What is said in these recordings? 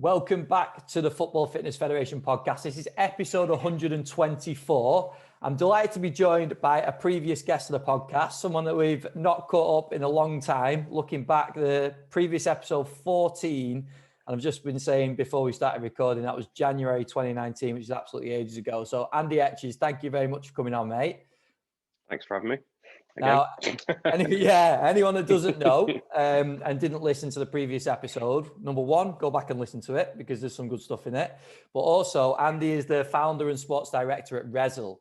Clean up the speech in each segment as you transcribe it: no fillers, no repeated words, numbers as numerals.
Welcome back to the Football Fitness Federation podcast. This is episode 124. I'm delighted to be joined by a previous guest of the podcast, someone that we've not caught up in a long time. Looking back, the previous episode 14, and I've just been saying before we started recording, that was January 2019, which is absolutely ages ago. So Andy Etches, thank you very much for coming on, mate. Thanks for having me. Now, anyone that doesn't know and didn't listen to the previous episode, number one, go back and listen to it because there's some good stuff in it. But also, Andy is the founder and sports director at Rezzil.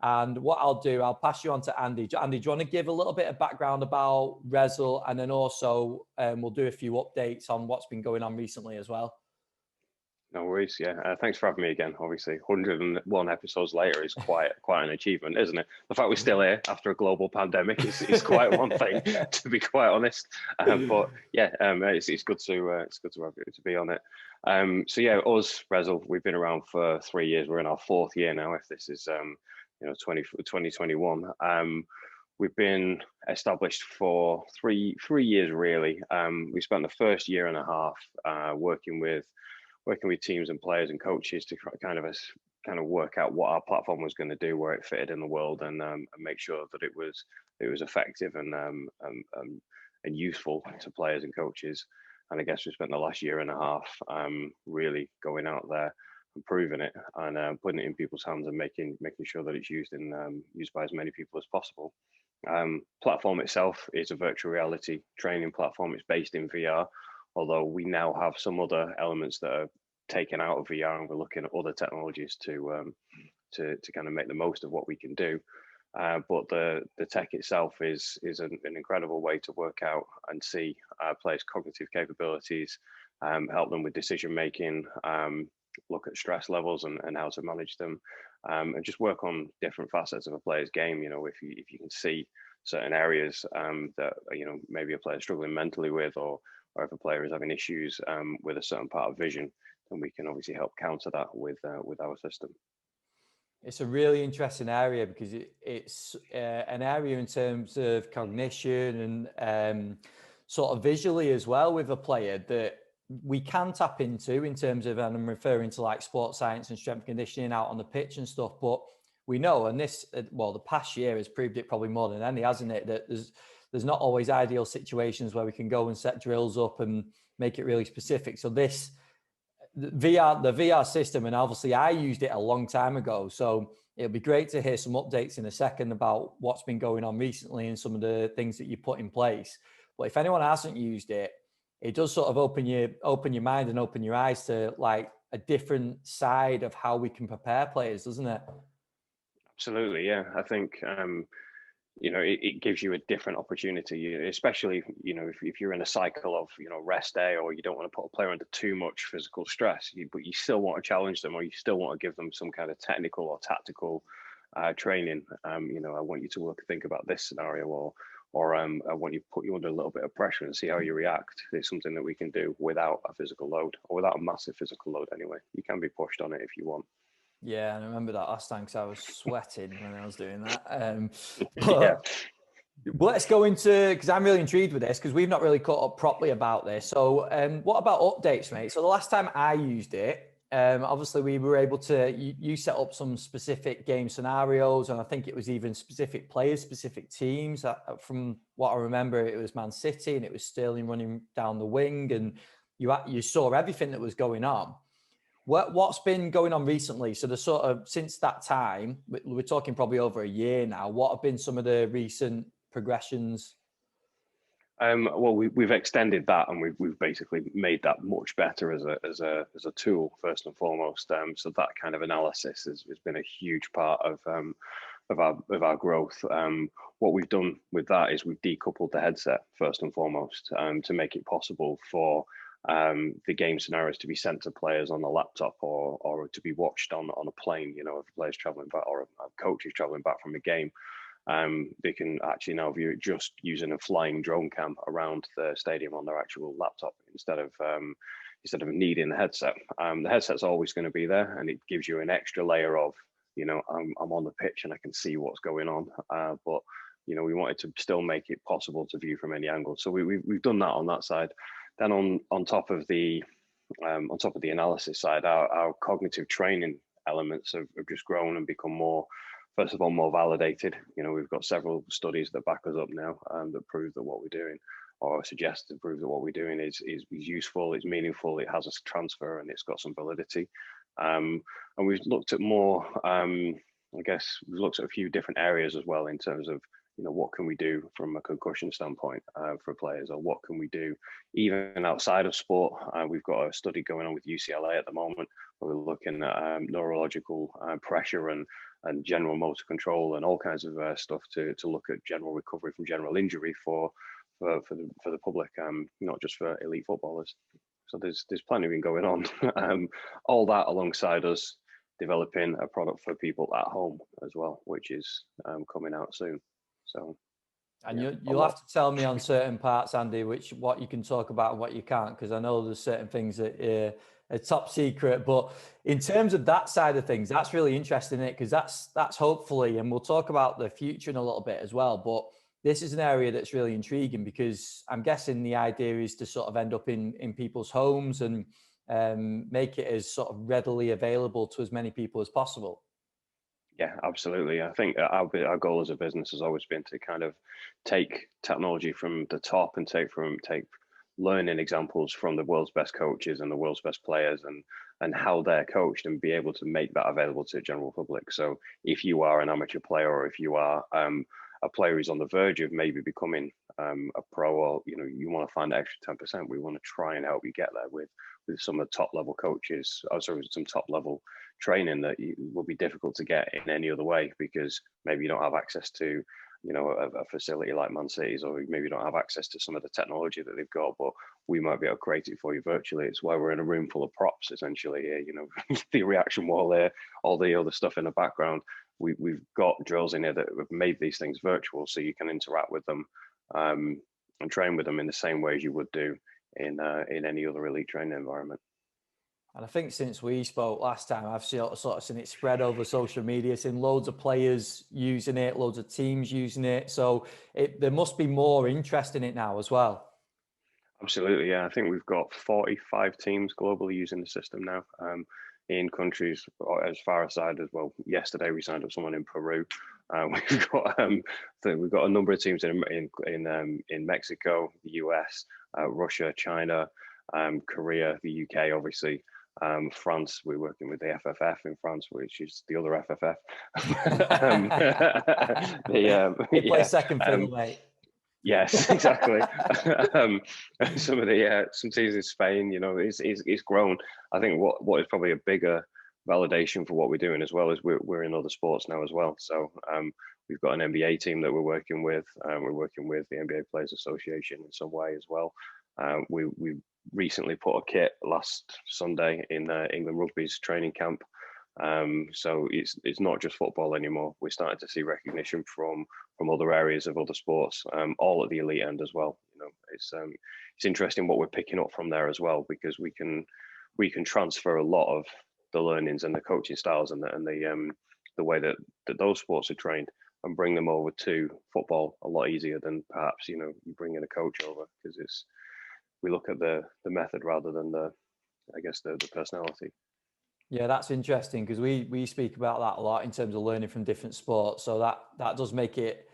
And what I'll do, I'll pass you on to Andy. Andy, do you want to give a little bit of background about Rezzil? And then also we'll do a few updates on what's been going on recently as well. No worries. Yeah, thanks for having me again. Obviously, 101 episodes later is quite an achievement, isn't it? The fact we're still here after a global pandemic is quite one thing, to be quite honest. But yeah, it's good to have you to be on it. So yeah, us Rezzil, we've been around for 3 years. We're in our fourth year now. If this is 2021. We've been established for three years really. We spent the first year and a half working with teams and players and coaches to kind of work out what our platform was going to do, where it fitted in the world, and make sure that it was effective and useful to players and coaches. And I guess we spent the last year and a half really going out there and proving it and putting it in people's hands and making sure that it's used by as many people as possible. Platform itself is a virtual reality training platform. It's based in VR. Although we now have some other elements that are taken out of VR, and we're looking at other technologies to kind of make the most of what we can do. But the tech itself is an incredible way to work out and see players' cognitive capabilities, help them with decision making, look at stress levels and how to manage them, and just work on different facets of a player's game. If you can see certain areas that maybe a player struggling mentally with, or if a player is having issues with a certain part of vision, then we can obviously help counter that with our system. It's a really interesting area because it's an area in terms of cognition and sort of visually as well with a player that we can tap into in terms of, and I'm referring to like sports science and strength conditioning out on the pitch and stuff, but we know, and the past year has proved it probably more than any, hasn't it, that there's not always ideal situations where we can go and set drills up and make it really specific. So the VR system, and obviously I used it a long time ago. So it'll be great to hear some updates in a second about what's been going on recently and some of the things that you put in place. But if anyone hasn't used it, it does sort of open your mind and open your eyes to like a different side of how we can prepare players, doesn't it? Absolutely, yeah. I think it gives you a different opportunity, especially if you're in a cycle of rest day, or you don't want to put a player under too much physical stress, but you still want to challenge them, or you still want to give them some kind of technical or tactical training. I want you to think about this scenario, or I want you to put you under a little bit of pressure and see how you react. It's something that we can do without a physical load, or without a massive physical load anyway. You can be pushed on it if you want. Yeah, and I remember that last time because I was sweating when I was doing that. Yeah. Let's go into, because I'm really intrigued with this, because we've not really caught up properly about this. So what about updates, mate? So the last time I used it, obviously we were able to, you set up some specific game scenarios, and I think it was even specific players, specific teams. From what I remember, it was Man City, and it was Sterling running down the wing, and you saw everything that was going on. What's been going on recently? So the sort of, since that time, we're talking probably over a year now, what have been some of the recent progressions? Well, we've extended that, and we've basically made that much better as a tool first and foremost. So that kind of analysis has been a huge part of our growth. What we've done with that is we've decoupled the headset first and foremost to make it possible for the game scenarios to be sent to players on the laptop, or to be watched on a plane. If a player's traveling back, or a coach is traveling back from a game, they can actually now view it just using a flying drone cam around the stadium on their actual laptop instead of needing the headset. The headset's always going to be there, and it gives you an extra layer of, I'm on the pitch and I can see what's going on. But we wanted to still make it possible to view from any angle. So we've done that on that side. Then on top of the on top of the analysis side, our cognitive training elements have just grown and become more, first of all, more validated. You know, we've got several studies that back us up now, that prove that what we're doing, or suggest to prove that what we're doing is useful, it's meaningful, it has a transfer, and it's got some validity. And we've looked at more, I guess we've looked at a few different areas as well in terms of, you know, what can we do from a concussion standpoint for players, or what can we do even outside of sport. We've got a study going on with UCLA at the moment where we're looking at neurological pressure and general motor control and all kinds of stuff to look at general recovery from general injury for the public, not just for elite footballers. So there's plenty been going on. All that alongside us developing a product for people at home as well, which is coming out soon. So, and yeah, you'll have to tell me on certain parts, Andy, what you can talk about and what you can't, because I know there's certain things that are top secret. But in terms of that side of things, that's really interesting, because that's hopefully, and we'll talk about the future in a little bit as well. But this is an area that's really intriguing, because I'm guessing the idea is to sort of end up in people's homes and make it as sort of readily available to as many people as possible. Yeah, absolutely. I think our goal as a business has always been to kind of take technology from the top and take learning examples from the world's best coaches and the world's best players and how they're coached, and be able to make that available to the general public. So if you are an amateur player, or if you are a player who's on the verge of maybe becoming a pro, or you know, you want to find that extra 10%, we want to try and help you get there with some of the top level coaches, also some top level training that will be difficult to get in any other way, because maybe you don't have access to, you know, a facility like Man City's, or maybe you don't have access to some of the technology that they've got, but we might be able to create it for you virtually. It's why we're in a room full of props essentially here, you know, the reaction wall there, all the other stuff in the background. We've got drills in here that have made these things virtual, so you can interact with them and train with them in the same way as you would do in any other elite training environment. And I think since we spoke last time, I've sort of seen it spread over social media, seen loads of players using it, loads of teams using it. So there must be more interest in it now as well. Absolutely, yeah. I think we've got 45 teams globally using the system now, in countries as far aside as well. Yesterday we signed up someone in Peru. We've got a number of teams in Mexico, the US, Russia, China, Korea, the UK, obviously. France, we're working with the FFF in France, which is the other FFF. They play second fiddle, mate. Yes, exactly. Some teams in Spain, you know, it's grown. I think what is probably a bigger validation for what we're doing as well is we're in other sports now as well. So we've got an NBA team that we're working with. We're working with the NBA Players Association in some way as well. We recently put a kit last Sunday in England Rugby's training camp. So it's not just football anymore. We're starting to see recognition from other areas of other sports, all at the elite end as well. You know, it's interesting what we're picking up from there as well, because we can transfer a lot of the learnings and the coaching styles and the way that those sports are trained, and bring them over to football a lot easier than perhaps, you know, you bring in a coach over, because we look at the method rather than the personality. Yeah, that's interesting, because we speak about that a lot in terms of learning from different sports. So that does make it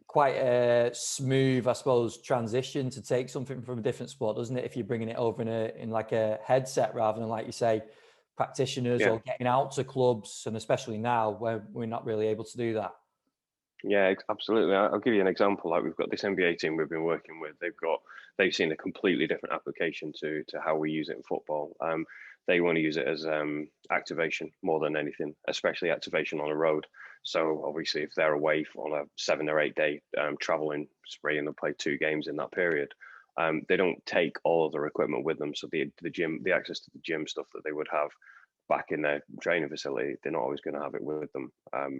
quite a smooth, I suppose, transition to take something from a different sport, doesn't it? If you're bringing it over in like a headset rather than, like you say, practitioners, or getting out to clubs, and especially now where we're not really able to do that. Yeah, absolutely. I'll give you an example. Like, we've got this NBA team we've been working with. They've seen a completely different application to how we use it in football. They want to use it as activation more than anything, especially activation on the road. So obviously, if they're away on a 7 or 8 day traveling spree and they play 2 games in that period, they don't take all of their equipment with them. So the access to the gym stuff that they would have back in their training facility, they're not always going to have it with them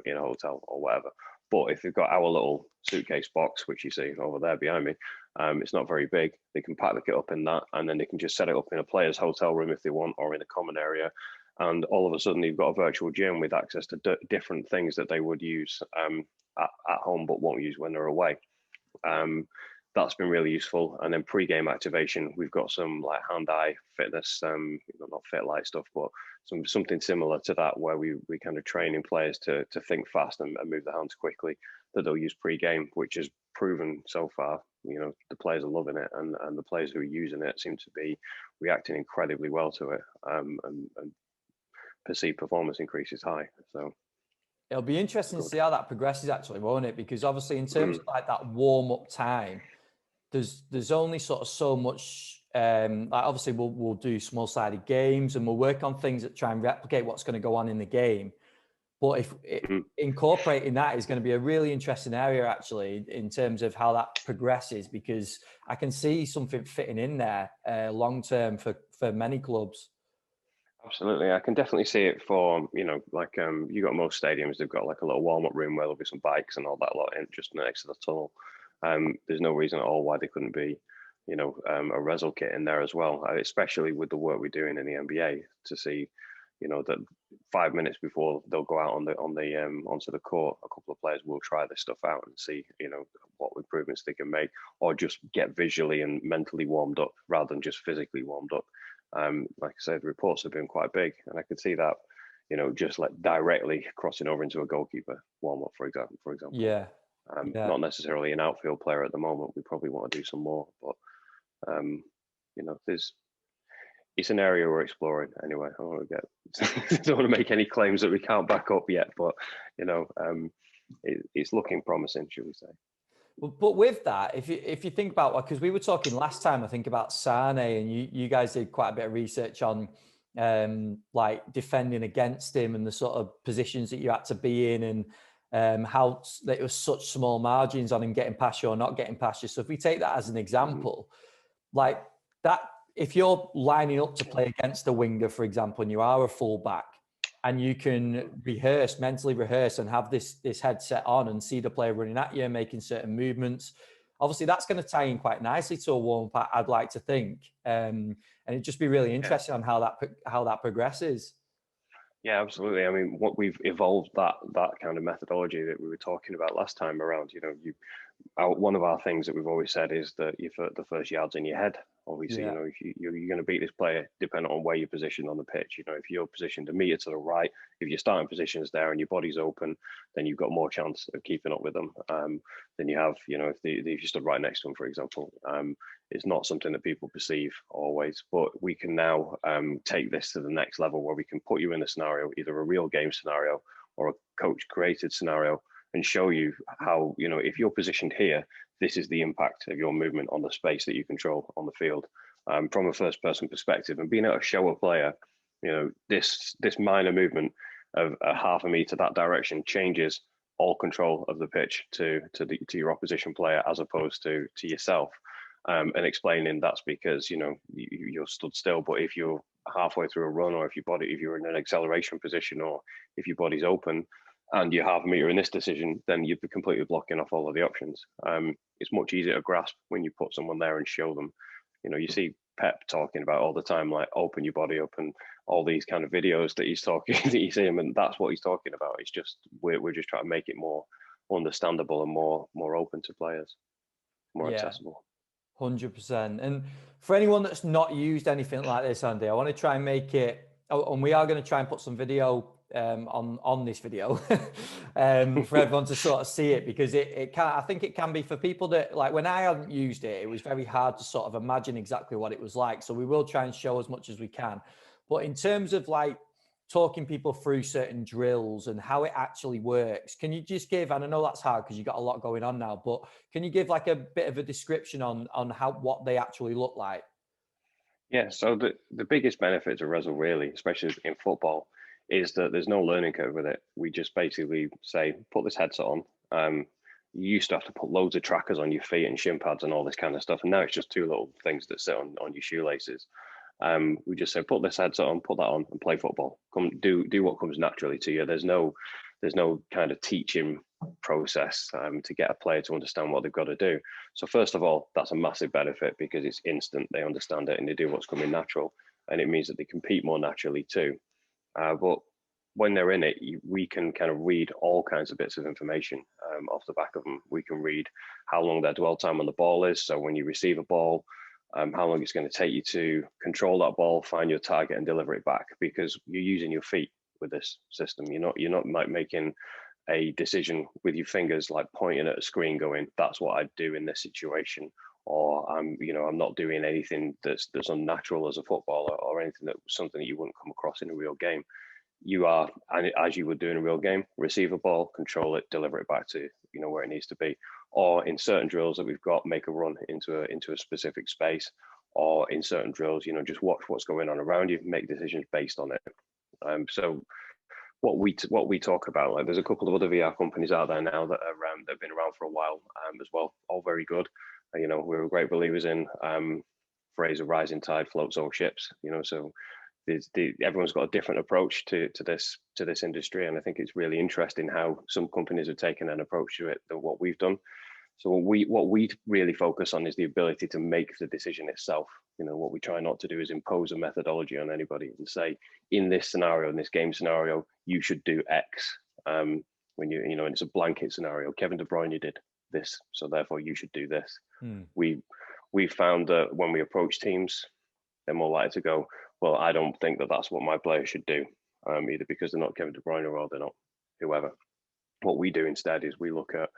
in a hotel or whatever. But if they've got our little suitcase box, which you see over there behind me, it's not very big. They can pack the kit up in that, and then they can just set it up in a player's hotel room if they want, or in a common area. And all of a sudden, you've got a virtual gym with access to different things that they would use at home, but won't use when they're away. that's been really useful. And then pre-game activation, we've got some like hand-eye fitness, not fit light stuff, but something similar to that, where we kind of training players to think fast and move their hands quickly, that they'll use pre-game, which has proven so far. The players are loving it, and the players who are using it seem to be reacting incredibly well to it, and perceived performance increase is high. So it'll be interesting to see how that progresses, actually, won't it? Because obviously, in terms of like that warm-up time, there's only sort of so much. Like obviously, we'll do small-sided games and we'll work on things that try and replicate what's going to go on in the game. But if incorporating that is going to be a really interesting area, actually, in terms of how that progresses, because I can see something fitting in there long term for many clubs. Absolutely, I can definitely see it for like you got most stadiums, they've got like a little warm-up room where there'll be some bikes and all that lot in just next to the tunnel. There's no reason at all why they couldn't be a Rezzil kit in there as well, especially with the work we're doing in the NBA, to see that 5 minutes before they'll go out onto the court, a couple of players will try this stuff out and see what improvements they can make, or just get visually and mentally warmed up rather than just physically warmed up. Like I said, the reports have been quite big, and I could see that just like directly crossing over into a goalkeeper warm up, for example. Yeah. Not necessarily an outfield player at the moment. We probably want to do some more, but it's an area we're exploring anyway. I don't want to make any claims that we can't back up yet, but it's looking promising, should we say? But with that, if you think about, because we were talking last time, I think about Sane, and you guys did quite a bit of research on like defending against him and the sort of positions that you had to be in, and how there was such small margins on him getting past you or not getting past you. So if we take that as an example, like that, if you're lining up to play against a winger, for example, and you are a fullback, and you can mentally rehearse and have this headset on and see the player running at you, making certain movements. Obviously, that's going to tie in quite nicely to a warm-up, I'd like to think. And it'd just be really interesting on how that progresses. Yeah, absolutely. I mean, what we've evolved that kind of methodology that we were talking about last time around. One of our things that we've always said is that the first yard's in your head. Obviously, if you're going to beat this player, depending on where you're positioned on the pitch. If you're positioned a meter to the right, if your starting position is there and your body's open, then you've got more chance of keeping up with them than you have. If you stood right next to them, for example. It's not something that people perceive always, but we can now take this to the next level, where we can put you in a scenario, either a real game scenario or a coach created scenario, and show you how, if you're positioned here, this is the impact of your movement on the space that you control on the field from a first person perspective. And being able to show a player, this minor movement of a half a meter that direction changes all control of the pitch to your opposition player, as opposed to yourself. And explaining that's because you're stood still, but if you're halfway through a run, or if you're in an acceleration position, or if your body's open and you're half a meter in this decision, then you'd be completely blocking off all of the options. It's much easier to grasp when you put someone there and show them. You see Pep talking about all the time, like open your body up, and all these kind of videos that he's talking that you see him, and that's what he's talking about. It's just we're just trying to make it more understandable and more open to players, more accessible. 100%. And for anyone that's not used anything like this, Andy, I want to try and make it, and we are going to try and put some video on this video for everyone to sort of see it, because I think it can be for people that, like, when I hadn't used it, it was very hard to sort of imagine exactly what it was like. So we will try and show as much as we can. But in terms of like talking people through certain drills and how it actually works, can you just give, and I know that's hard because you've got a lot going on now, but can you give like a bit of a description on what they actually look like? Yeah, so the biggest benefit to Rezzil, really, especially in football, is that there's no learning curve with it. We just basically say, put this headset on. You used to have to put loads of trackers on your feet and shin pads and all this kind of stuff, and now it's just two little things that sit on your shoelaces. We just say, put this headset on, put that on, and play football. Come do what comes naturally to you. There's no kind of teaching process to get a player to understand what they've got to do. So first of all, that's a massive benefit, because it's instant. They understand it and they do what's coming natural, and it means that they compete more naturally too. But when they're in it, we can kind of read all kinds of bits of information off the back of them. We can read how long their dwell time on the ball is. So when you receive a ball, how long it's going to take you to control that ball, find your target, and deliver it back, because you're using your feet with this system. You're not like making a decision with your fingers, like pointing at a screen, going, "That's what I'd do in this situation," or I'm not doing anything that's unnatural as a footballer, or anything something that you wouldn't come across in a real game. You are, and as you would do in a real game, receive a ball, control it, deliver it back to where it needs to be. Or in certain drills that we've got, make a run into a specific space. Or in certain drills, just watch what's going on around you, make decisions based on it. So what we talk about, like, there's a couple of other VR companies out there now that have been around for a while as well, all very good. We're great believers in phrase, a rising tide floats all ships. So everyone's got a different approach to this industry, and I think it's really interesting how some companies have taken an approach to it than what we've done. So what we really focus on is the ability to make the decision itself. What we try not to do is impose a methodology on anybody and say, in this scenario, in this game scenario, you should do X. When and it's a blanket scenario. Kevin De Bruyne did this, so therefore you should do this. We found that when we approach teams, they're more likely to go, well, I don't think that that's what my players should do, either because they're not Kevin De Bruyne or they're not whoever. What we do instead is we look at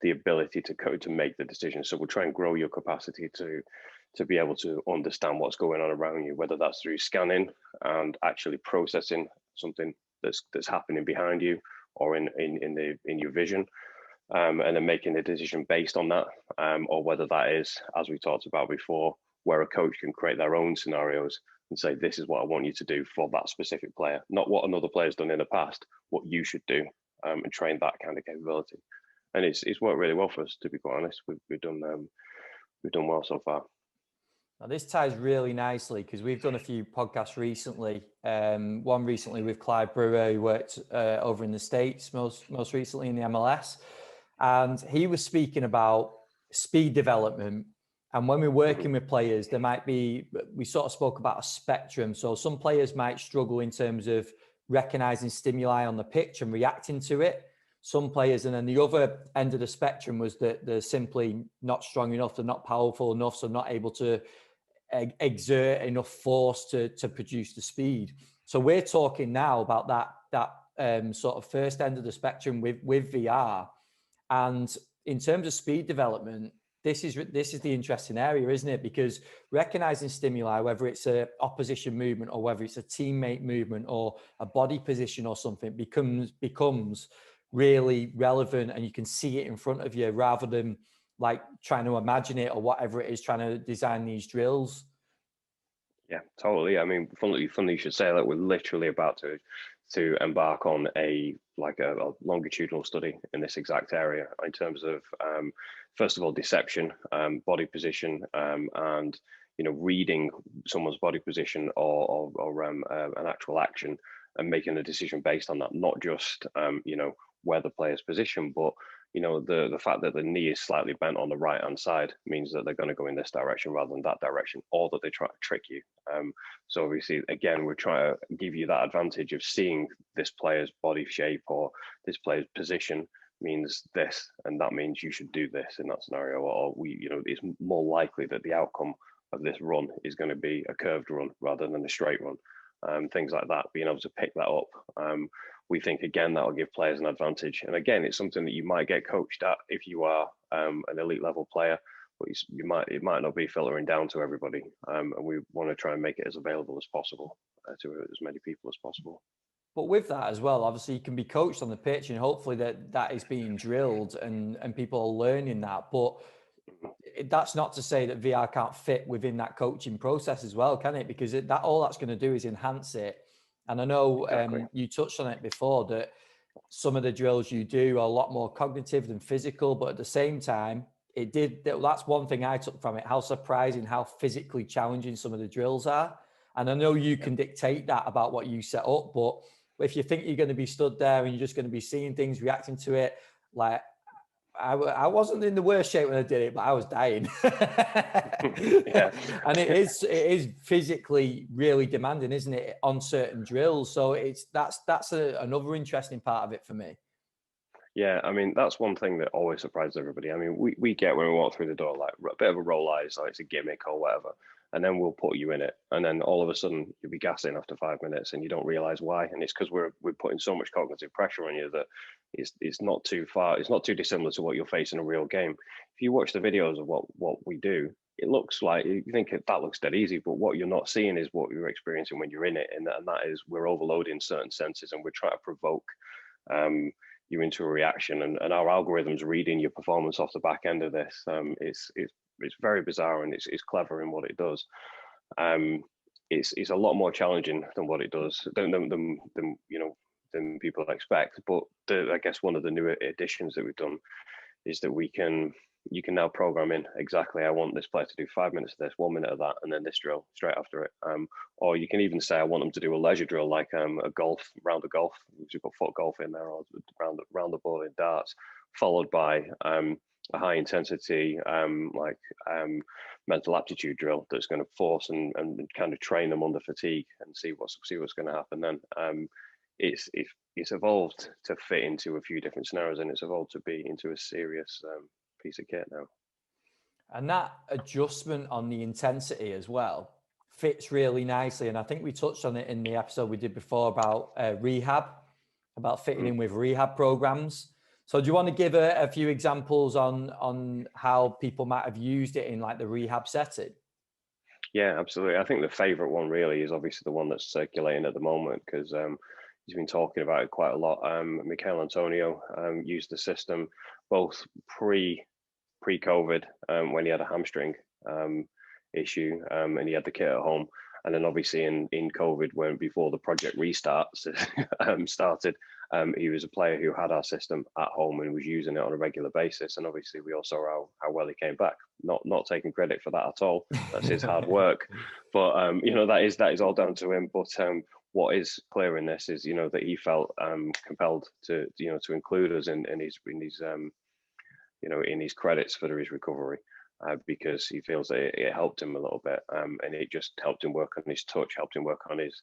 the ability to make the decision. So we'll try and grow your capacity to be able to understand what's going on around you, whether that's through scanning and actually processing something that's happening behind you or in your vision, and then making a decision based on that, or whether that is, as we talked about before, where a coach can create their own scenarios and say, this is what I want you to do for that specific player, not what another player's done in the past, what you should do, and train that kind of capability. And it's worked really well for us, to be quite honest. We've done well so far. Now, this ties really nicely because we've done a few podcasts recently. One recently with Clive Brewer, who worked over in the States, most recently in the MLS. And he was speaking about speed development. And when we're working with players, we sort of spoke about a spectrum. So some players might struggle in terms of recognizing stimuli on the pitch and reacting to it. Some players, and then the other end of the spectrum was that they're simply not strong enough, they're not powerful enough, so not able to exert enough force to produce the speed. So we're talking now about that sort of first end of the spectrum with VR. And in terms of speed development, this is the interesting area, isn't it? Because recognizing stimuli, whether it's an opposition movement or whether it's a teammate movement or a body position or something, becomes really relevant, and you can see it in front of you rather than like trying to imagine it or whatever it is, trying to design these drills. Yeah, totally. I mean, funny you should say that. We're literally about to embark on a longitudinal study in this exact area in terms of first of all, deception, body position, and reading someone's body position or an actual action and making a decision based on that, not just where the player's position, but the fact that the knee is slightly bent on the right hand side means that they're going to go in this direction rather than that direction, or that they try to trick you. So obviously, again, we're trying to give you that advantage of seeing this player's body shape or this player's position means this, and that means you should do this in that scenario, or it's more likely that the outcome of this run is going to be a curved run rather than a straight run. Things like that, being able to pick that up. We think, again, that will give players an advantage. And again, it's something that you might get coached at if you are an elite level player, but it might not be filtering down to everybody. And we want to try and make it as available as possible to as many people as possible. But with that as well, obviously you can be coached on the pitch, and hopefully that is being drilled and people are learning that. But that's not to say that VR can't fit within that coaching process as well, can it? Because all that's going to do is enhance it. And I know Exactly. You touched on it before that some of the drills you do are a lot more cognitive than physical, but at the same time, that's one thing I took from it, how surprising, how physically challenging some of the drills are. And I know you can dictate that about what you set up, but if you think you're going to be stood there and you're just going to be seeing things, reacting to it, like I wasn't in the worst shape when I did it, but I was dying. Yeah. And it is physically really demanding, isn't it, on certain drills? So that's another interesting part of it for me. Yeah, I mean, that's one thing that always surprises everybody. I mean, we get when we walk through the door, like a bit of a roll eyes, like it's a gimmick or whatever. And then we'll put you in it. And then all of a sudden you'll be gassing after 5 minutes and you don't realize why. And it's because we're putting so much cognitive pressure on you that it's not too far, it's not too dissimilar to what you'll face in a real game. If you watch the videos of what we do, it looks like you think that looks dead easy, but what you're not seeing is what you're experiencing when you're in it. And that is we're overloading certain senses and we're trying to provoke um, you into a reaction, and our algorithms reading your performance off the back end of this. It's very bizarre and it's clever in what it does. It's a lot more challenging than what it does than people expect. But I guess one of the new additions that we've done is that you can now program in exactly, I want this player to do 5 minutes of this, 1 minute of that, and then this drill straight after it. Or you can even say, I want them to do a leisure drill, like a round of golf. You've got foot golf in there, or round the board in darts, followed by a high intensity mental aptitude drill that's going to force and kind of train them under fatigue and see what's going to happen then. It's evolved to fit into a few different scenarios, and it's evolved to be into a serious piece of kit now. And that adjustment on the intensity as well fits really nicely. And I think we touched on it in the episode we did before about rehab, about fitting in with rehab programs. So do you want to give a few examples on how people might have used it in like the rehab setting? Yeah, absolutely. I think the favorite one really is obviously the one that's circulating at the moment, because he's been talking about it quite a lot. Michail Antonio used the system both pre-COVID when he had a hamstring issue and he had the kit at home, and then obviously in COVID, when before the project restarts started, he was a player who had our system at home and was using it on a regular basis. And obviously we all saw how well he came back. Not taking credit for that at all. That's his hard work. But that is all down to him. But what is clear in this is that he felt compelled to include us in his credits for his recovery. Because he feels that it helped him a little bit, and it just helped him work on his touch, helped him work on his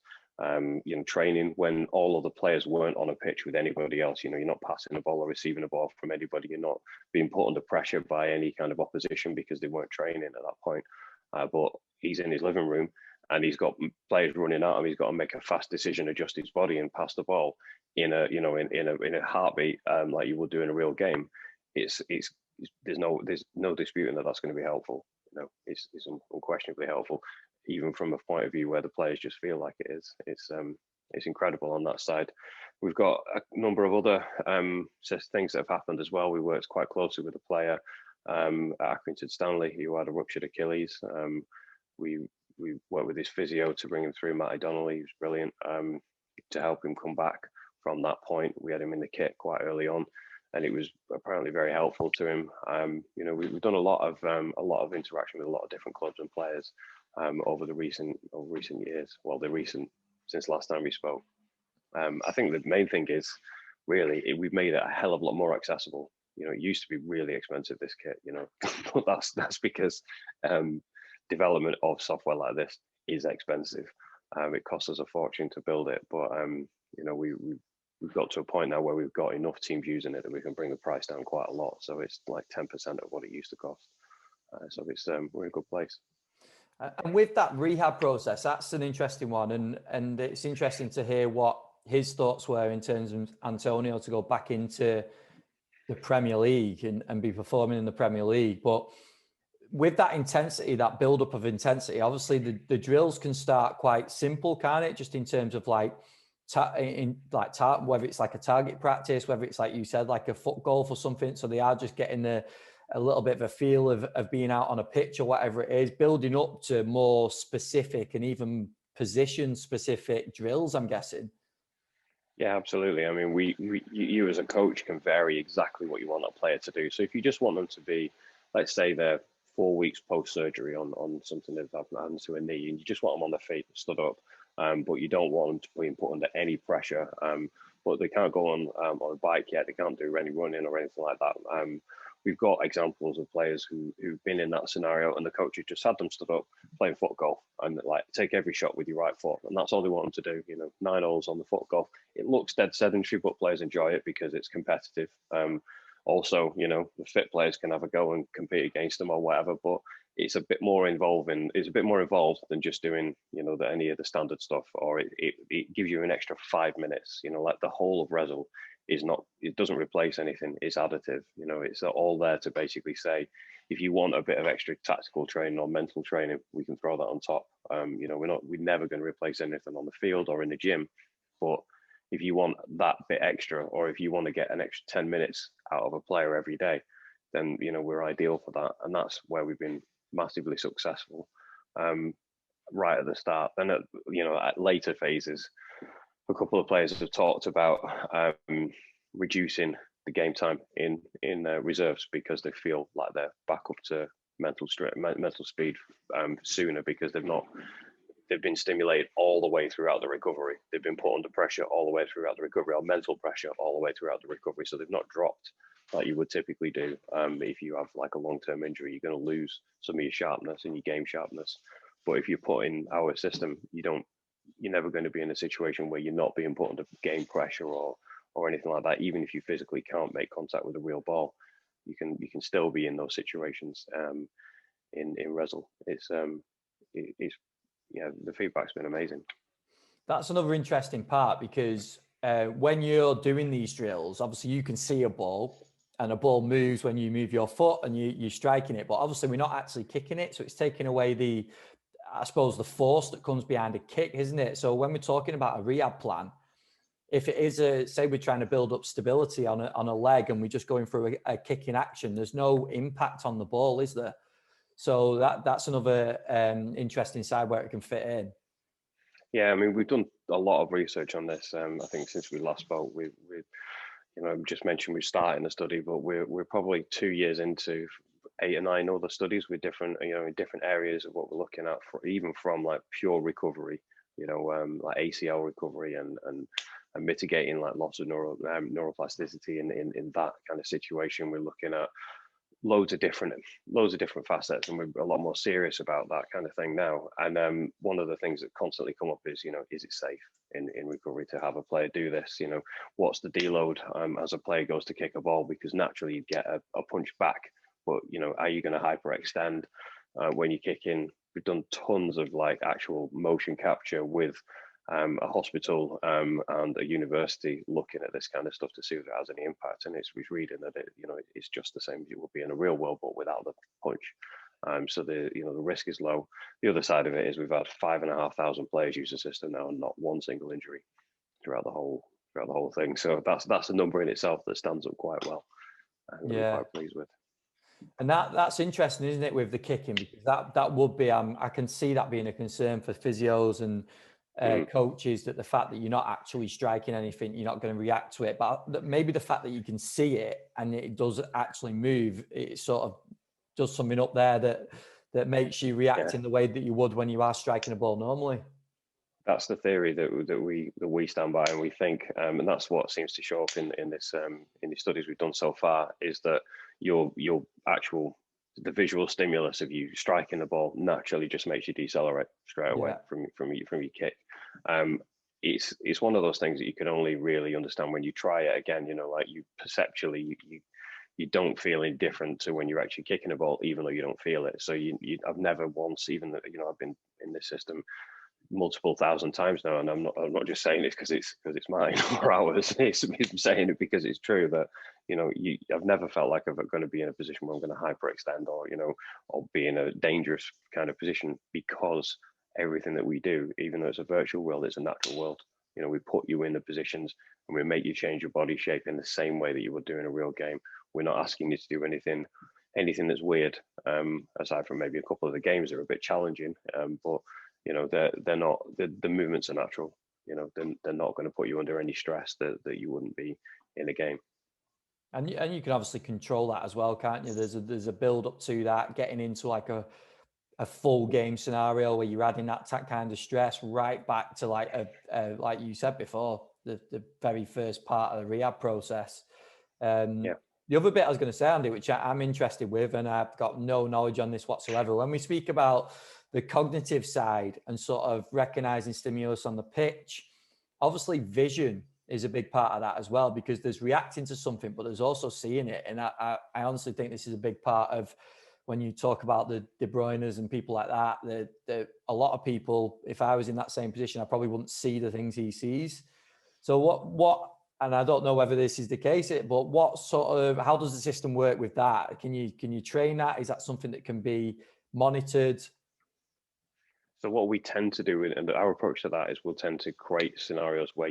training when all of the players weren't on a pitch with anybody else. You're not passing the ball or receiving the ball from anybody. You're not being put under pressure by any kind of opposition because they weren't training at that point. But he's in his living room and he's got players running at him. He's got to make a fast decision, adjust his body, and pass the ball in a heartbeat, like you would do in a real game. There's no disputing that that's going to be helpful. It's unquestionably helpful, even from a point of view where the players just feel like it is. It's incredible on that side. We've got a number of other things that have happened as well. We worked quite closely with a player at Accrington Stanley who had a ruptured Achilles. We worked with his physio to bring him through. Matty Donnelly, he was brilliant to help him come back from that point. We had him in the kit quite early on, and it was apparently very helpful to him. We've done a lot of interaction with a lot of different clubs and players over recent years. Well, since last time we spoke. I think the main thing is really we've made it a hell of a lot more accessible. It used to be really expensive, this kit. But that's because development of software like this is expensive. It costs us a fortune to build it, but we've got to a point now where we've got enough teams using it that we can bring the price down quite a lot. So it's like 10% of what it used to cost. So we're in a good place. And with that rehab process, that's an interesting one. And it's interesting to hear what his thoughts were in terms of Antonio to go back into the Premier League and be performing in the Premier League. But with that intensity, that build-up of intensity, obviously the drills can start quite simple, can't it? Just in terms of whether it's like a target practice, whether it's like you said, like a foot golf or something. So they are just getting a little bit of a feel of being out on a pitch or whatever it is, building up to more specific and even position specific drills, I'm guessing. Yeah, absolutely. I mean, you as a coach can vary exactly what you want a player to do. So if you just want them to be, let's say they're 4 weeks post-surgery on something that's happened to a knee, and you just want them on their feet, stood up, but you don't want them to be put under any pressure. But they can't go on a bike yet. They can't do any running or anything like that. we've got examples of players who've been in that scenario, and the coach has just had them stood up playing foot golf and like take every shot with your right foot, and that's all they want them to do. 9 holes on the foot golf. It looks dead sedentary, but players enjoy it because it's competitive. Also, the fit players can have a go and compete against them or whatever, but it's a bit more involved than just doing, any of the standard stuff, or it gives you an extra 5 minutes. Like the whole of Rezzil it doesn't replace anything. It's additive. It's all there to basically say, if you want a bit of extra tactical training or mental training, we can throw that on top. We're never going to replace anything on the field or in the gym, but if you want that bit extra, or if you want to get an extra 10 minutes out of a player every day, then, we're ideal for that. And that's where we've been massively successful right at the start. Then at later phases, a couple of players have talked about reducing the game time in reserves because they feel like they're back up to mental speed sooner, because they've been stimulated all the way throughout the recovery. They've been put under pressure all the way throughout the recovery, or mental pressure all the way throughout the recovery. So they've not dropped like you would typically do. If you have like a long-term injury, you're going to lose some of your sharpness and your game sharpness. But if you put in our system, you're never going to be in a situation where you're not being put under game pressure or anything like that. Even if you physically can't make contact with a real ball, you can still be in those situations. In Rezzil, it's the feedback's been amazing. That's another interesting part, because when you're doing these drills, obviously you can see a ball, and a ball moves when you move your foot and you're striking it, but obviously we're not actually kicking it. So it's taking away the force that comes behind a kick, isn't it? So when we're talking about a rehab plan, if it is say we're trying to build up stability on a leg and we're just going through a kicking action, there's no impact on the ball, is there? So that's another interesting side where it can fit in. Yeah, I mean, we've done a lot of research on this. I think since we last spoke, we just mentioned we're starting the study, but we're probably 2 years into 8 or 9 other studies with different, in different areas of what we're looking at, even from like pure recovery, like ACL recovery and mitigating like loss of neuroplasticity in that kind of situation. We're looking at loads of different facets, and we're a lot more serious about that kind of thing now. And one of the things that constantly come up is, is it safe in recovery to have a player do this? What's the deload as a player goes to kick a ball? Because naturally you get a punch back, but are you going to hyperextend when you kick in? We've done tons of like actual motion capture with a hospital and a university looking at this kind of stuff to see if it has any impact. And it's reading that it's just the same as it would be in a real world, but without the punch. So the risk is low. The other side of it is we've had 5,500 players use the system now, and not one single injury throughout the whole thing. So that's a number in itself that stands up quite well. We're quite pleased with. And that's interesting, isn't it, with the kicking? Because that would be I can see that being a concern for physios and coaches, that the fact that you're not actually striking anything, you're not going to react to it, but maybe the fact that you can see it and it does actually move, it sort of does something up there that makes you react in the way that you would when you are striking a ball normally. That's the theory that we stand by, and we think, and that's what seems to show up in the studies we've done so far, is that your the visual stimulus of you striking the ball naturally just makes you decelerate straight away from your kick. It's one of those things that you can only really understand when you try it again. Like you perceptually, you don't feel any different to when you're actually kicking a ball, even though you don't feel it. So I've never once, even I've been in this system multiple thousand times now, and I'm not just saying this because it's mine or ours. I'm saying it because it's true that I've never felt like I'm going to be in a position where I'm going to hyperextend or be in a dangerous kind of position, because everything that we do, even though it's a virtual world, it's a natural world. We put you in the positions and we make you change your body shape in the same way that you would do in a real game. We're not asking you to do anything that's weird, aside from maybe a couple of the games that are a bit challenging, but they're not, the movements are natural. They're not going to put you under any stress that you wouldn't be in a game. And you can obviously control that as well, can't you? There's a build up to that, getting into like a full game scenario where you're adding that kind of stress right back to like like you said before, the very first part of the rehab process. The other bit I was going to say, Andy, which I'm interested with, and I've got no knowledge on this whatsoever, when we speak about the cognitive side and sort of recognizing stimulus on the pitch, obviously vision is a big part of that as well, because there's reacting to something, but there's also seeing it. And I honestly think this is a big part of when you talk about the De Bruynes and people like that, a lot of people, if I was in that same position, I probably wouldn't see the things he sees. So what, and I don't know whether this is the case, but what sort of, how does the system work with that? Can you train that? Is that something that can be monitored? So what we tend to do, and our approach to that is, we'll tend to create scenarios where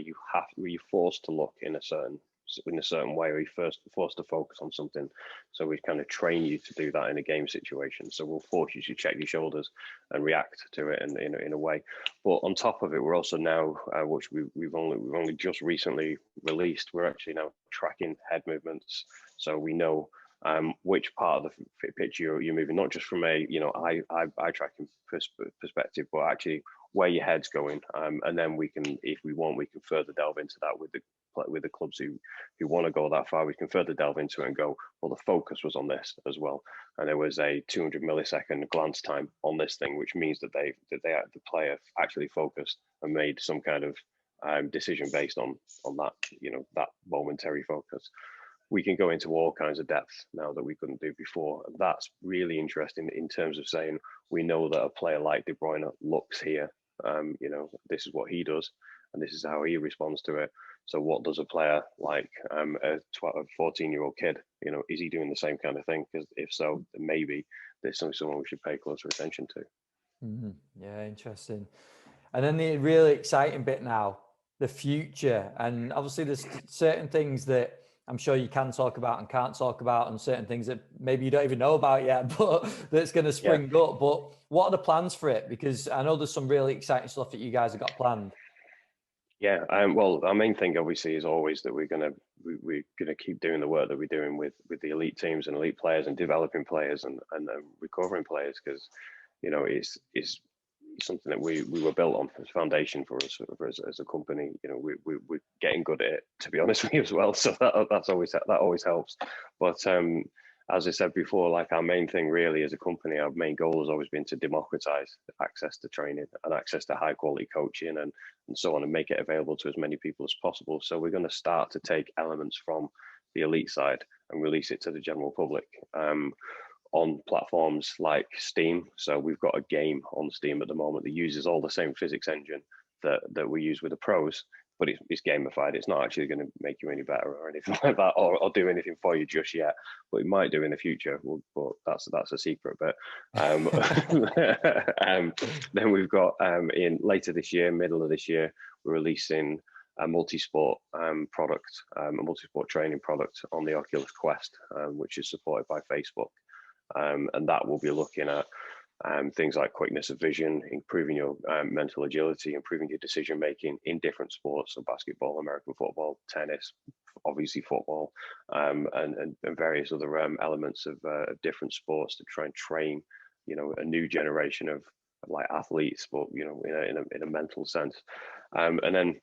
where you're forced to look in a certain way, or you're forced to focus on something. So we kind of train you to do that in a game situation. So we'll force you to check your shoulders and react to it in a way. But on top of it, we're also now, which we've only just recently released, we're actually now tracking head movements. So we know which part of the pitch you're moving, not just from a eye tracking perspective, but actually where your head's going, and then we can, if we want, we can further delve into that with the clubs who want to go that far. We can further delve into it and go, well, the focus was on this as well, and there was a 200 millisecond glance time on this thing, which means that the player actually focused and made some kind of decision based on that, that momentary focus. We can go into all kinds of depth now that we couldn't do before. And that's really interesting in terms of saying, we know that a player like De Bruyne looks here. This is what he does, and this is how he responds to it. So what does a player like a 14-year-old kid, is he doing the same kind of thing? Because if so, then maybe there's someone we should pay closer attention to. Mm-hmm. Yeah, interesting. And then the really exciting bit now, the future. And obviously there's certain things that I'm sure you can talk about and can't talk about, and certain things that maybe you don't even know about yet, but that's going to spring up. But what are the plans for it? Because I know there's some really exciting stuff that you guys have got planned. Yeah, well, our main thing obviously is always that we're gonna keep doing the work that we're doing with the elite teams and elite players, and developing players and recovering players, because it's something that we were built on as foundation for us as a company. We're getting good at it, to be honest with you, as well. So that always helps. But as I said before, like, our main thing really as a company, our main goal has always been to democratize access to training and access to high quality coaching and so on, and make it available to as many people as possible. So we're going to start to take elements from the elite side and release it to the general public. On platforms like Steam. So we've got a game on Steam at the moment that uses all the same physics engine that we use with the pros, but it's gamified. It's not actually going to make you any better or anything like that, or do anything for you just yet, but it might do in the future. But that's a secret. But then we've got in later this year, middle of this year, we're releasing a multi-sport product, a multi-sport training product on the Oculus Quest, which is supported by Facebook. And that will be looking at things like quickness of vision, improving your mental agility, improving your decision making in different sports, so basketball, American football, tennis, obviously football, and various other elements of different sports to try and train, a new generation of like athletes, but in a mental sense, and then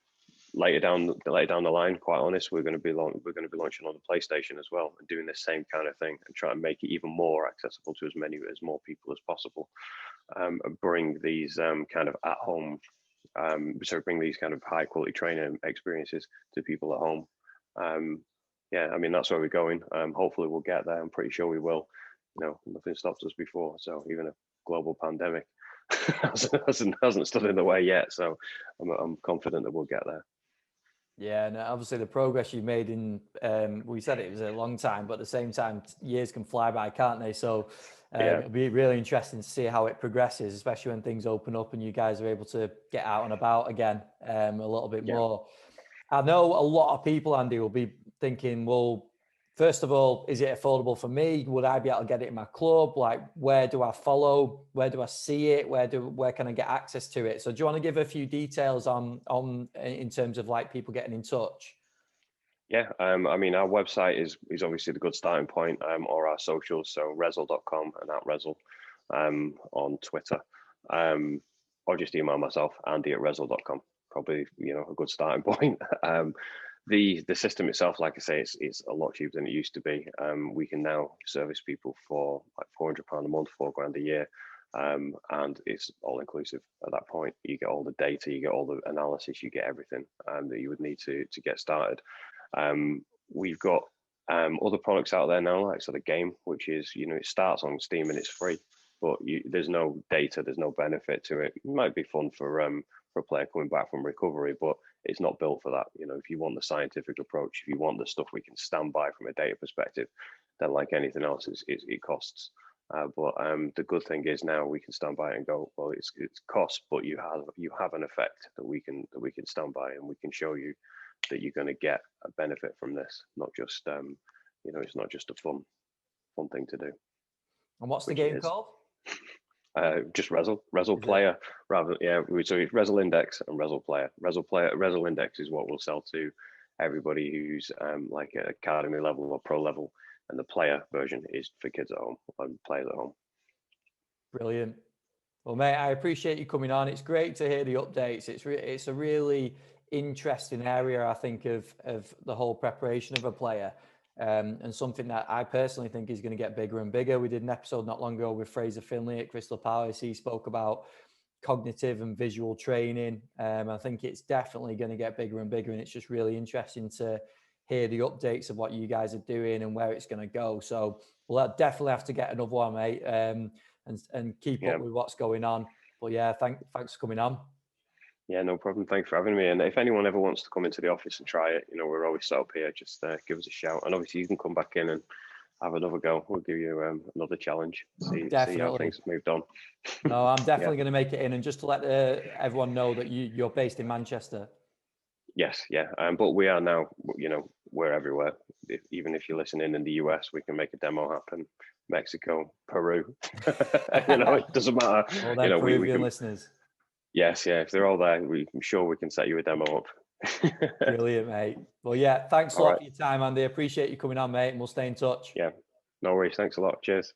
later down the line, quite honest, we're going to be launching on the PlayStation as well, and doing the same kind of thing, and try and make it even more accessible to as more people as possible, and bring these kind of at home, bring these kind of high quality training experiences to people at home. Yeah, I mean, that's where we're going. Hopefully we'll get there. I'm pretty sure we will. Nothing stopped us before, so even a global pandemic hasn't stood in the way yet. So I'm confident that we'll get there. Yeah, and obviously the progress you've made in, we said it was a long time, but at the same time, years can fly by, can't they? So it'll be really interesting to see how it progresses, especially when things open up and you guys are able to get out and about again a little bit more. I know a lot of people, Andy, will be thinking, well, first of all, is it affordable for me? Would I be able to get it in my club? Like, where do I follow? Where do I see it? Where can I get access to it? So do you want to give a few details on in terms of like people getting in touch? Yeah, I mean, our website is obviously the good starting point, or our socials, so Rezzil.com and @Rezzel on Twitter, or just email myself, Andy@Rezzil.com. Probably, a good starting point. The system itself, like I say, it's a lot cheaper than it used to be. We can now service people for like £400 a month, £4 grand a year, and it's all inclusive at that point. You get all the data, you get all the analysis, you get everything that you would need to get started. We've got other products out there now, like sort of game, which is, it starts on Steam and it's free, but there's no data, there's no benefit to it. It might be fun for a player coming back from recovery, but it's not built for that. If you want the scientific approach, if you want the stuff we can stand by from a data perspective, then like anything else, it costs. But the good thing is now we can stand by it and go, well, it's cost, but you have an effect that we can stand by, and we can show you that you're going to get a benefit from this, not just it's not just a fun thing to do. And what's the game called? Just Rezzel player, rather. Yeah, so it's Rezzil Index and Rezzil player. Rezzil Index is what we'll sell to everybody who's like at academy level or pro level, and the player version is for kids at home and players at home. Brilliant. Well, mate, I appreciate you coming on. It's great to hear the updates. It's a really interesting area, I think, of the whole preparation of a player. And something that I personally think is going to get bigger and bigger. We did an episode not long ago with Fraser Finley at Crystal Palace. He spoke about cognitive and visual training. I think it's definitely going to get bigger and bigger, and it's just really interesting to hear the updates of what you guys are doing and where it's going to go. So we'll definitely have to get another one, mate, and keep up with what's going on. But yeah, thanks for coming on. Yeah, no problem. Thanks for having me. And if anyone ever wants to come into the office and try it, we're always set up here. Just give us a shout. And obviously you can come back in and have another go. We'll give you another challenge. See how things have moved on. No, I'm definitely going to make it in. And just to let everyone know that you're based in Manchester. Yes, yeah. But we are now, we're everywhere. Even if you're listening in the US, we can make a demo happen. Mexico, Peru, it doesn't matter. All them Peruvian listeners. Yes, yeah. If they're all there, I'm sure we can set you a demo up. Brilliant, mate. Well, yeah, thanks a lot for your time, Andy. Appreciate you coming on, mate, and we'll stay in touch. Yeah, no worries. Thanks a lot. Cheers.